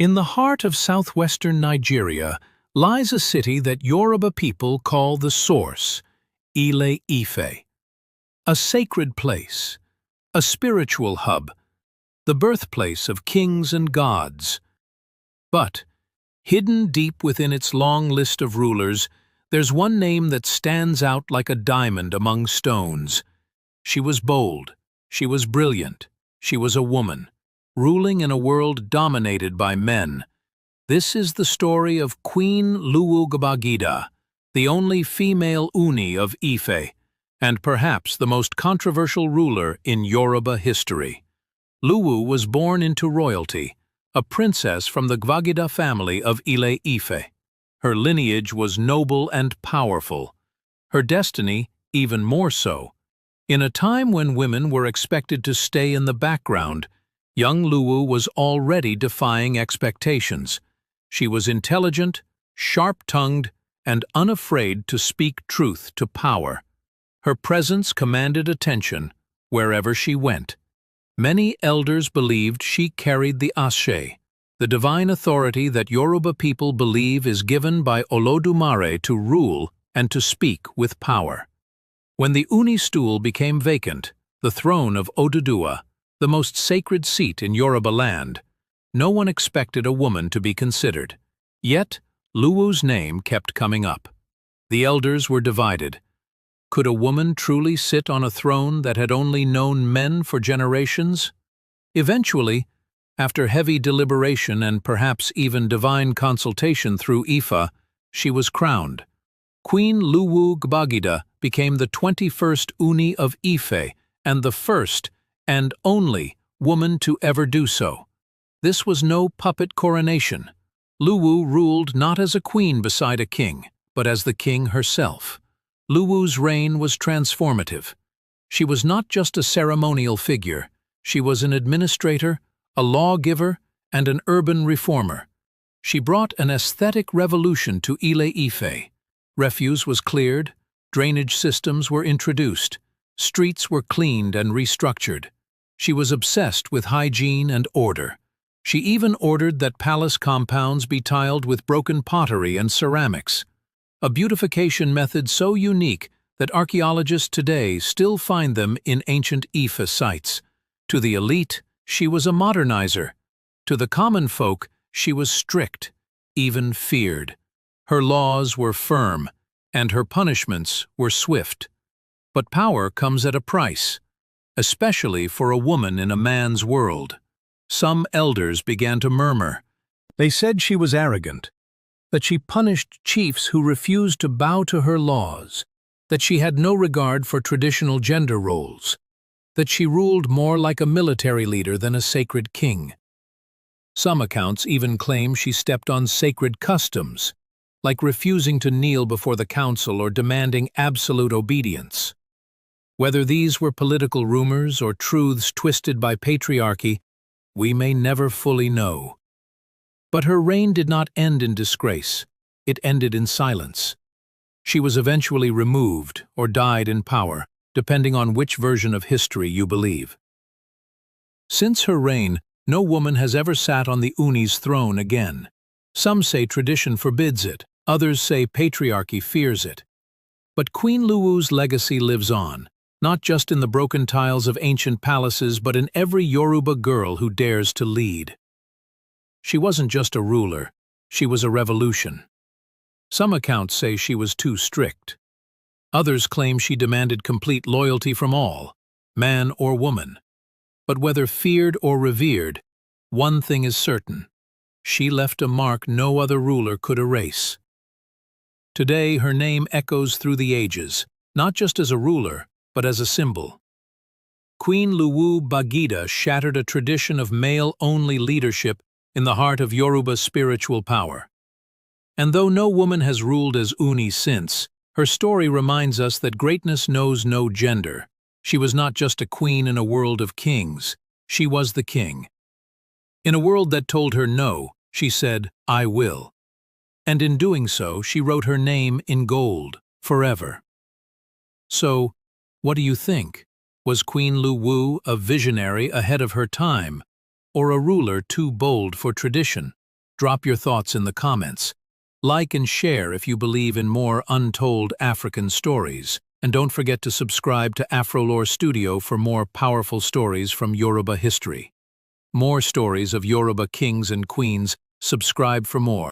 In the heart of southwestern Nigeria lies a city that Yoruba people call the Source, Ile-Ife. A sacred place, a spiritual hub, the birthplace of kings and gods. But, hidden deep within its long list of rulers, there's one name that stands out like a diamond among stones. She was bold, she was brilliant, she was a woman, ruling in a world dominated by men. This is the story of Queen Luwoo Gbagida, the only female Ooni of Ife, and perhaps the most controversial ruler in Yoruba history. Luwoo was born into royalty, a princess from the Gbagida family of Ile-Ife. Her lineage was noble and powerful, her destiny even more so. In a time when women were expected to stay in the background, young Luwoo was already defying expectations. She was intelligent, sharp-tongued, and unafraid to speak truth to power. Her presence commanded attention wherever she went. Many elders believed she carried the Ashe, the divine authority that Yoruba people believe is given by Olodumare to rule and to speak with power. When the Ooni stool became vacant, the throne of Oduduwa, the most sacred seat in Yoruba land, no one expected a woman to be considered. Yet, Luwoo's name kept coming up. The elders were divided. Could a woman truly sit on a throne that had only known men for generations? Eventually, after heavy deliberation and perhaps even divine consultation through Ifa, she was crowned. Queen Luwoo Gbagida became the 21st Ooni of Ife and the first and only woman to ever do so. This was no puppet coronation. Luwoo ruled not as a queen beside a king, but as the king herself. Luwoo's reign was transformative. She was not just a ceremonial figure, she was an administrator, a lawgiver, and an urban reformer. She brought an aesthetic revolution to Ile-Ife. Refuse was cleared, drainage systems were introduced, streets were cleaned and restructured. She was obsessed with hygiene and order. She even ordered that palace compounds be tiled with broken pottery and ceramics, a beautification method so unique that archaeologists today still find them in ancient Ife sites. To the elite, she was a modernizer. To the common folk, she was strict, even feared. Her laws were firm, and her punishments were swift. But power comes at a price, especially for a woman in a man's world. Some elders began to murmur. They said she was arrogant, that she punished chiefs who refused to bow to her laws, that she had no regard for traditional gender roles, that she ruled more like a military leader than a sacred king. Some accounts even claim she stepped on sacred customs, like refusing to kneel before the council or demanding absolute obedience. Whether these were political rumors or truths twisted by patriarchy, we may never fully know. But her reign did not end in disgrace. It ended in silence. She was eventually removed or died in power, depending on which version of history you believe. Since her reign, no woman has ever sat on the Ooni's throne again. Some say tradition forbids it, others say patriarchy fears it. But Queen Luwoo's legacy lives on, not just in the broken tiles of ancient palaces, but in every Yoruba girl who dares to lead. She wasn't just a ruler, she was a revolution. Some accounts say she was too strict. Others claim she demanded complete loyalty from all, man or woman. But whether feared or revered, one thing is certain: she left a mark no other ruler could erase. Today, her name echoes through the ages, not just as a ruler, but as a symbol. Queen Luwoo Gbagida shattered a tradition of male-only leadership in the heart of Yoruba's spiritual power. And though no woman has ruled as Ooni since, her story reminds us that greatness knows no gender. She was not just a queen in a world of kings, she was the king. In a world that told her no, she said, "I will." And in doing so, she wrote her name in gold, forever. So, what do you think? Was Queen Luwoo a visionary ahead of her time, or a ruler too bold for tradition? Drop your thoughts in the comments. Like and share if you believe in more untold African stories. And don't forget to subscribe to Afrolore Studio for more powerful stories from Yoruba history. More stories of Yoruba kings and queens. Subscribe for more.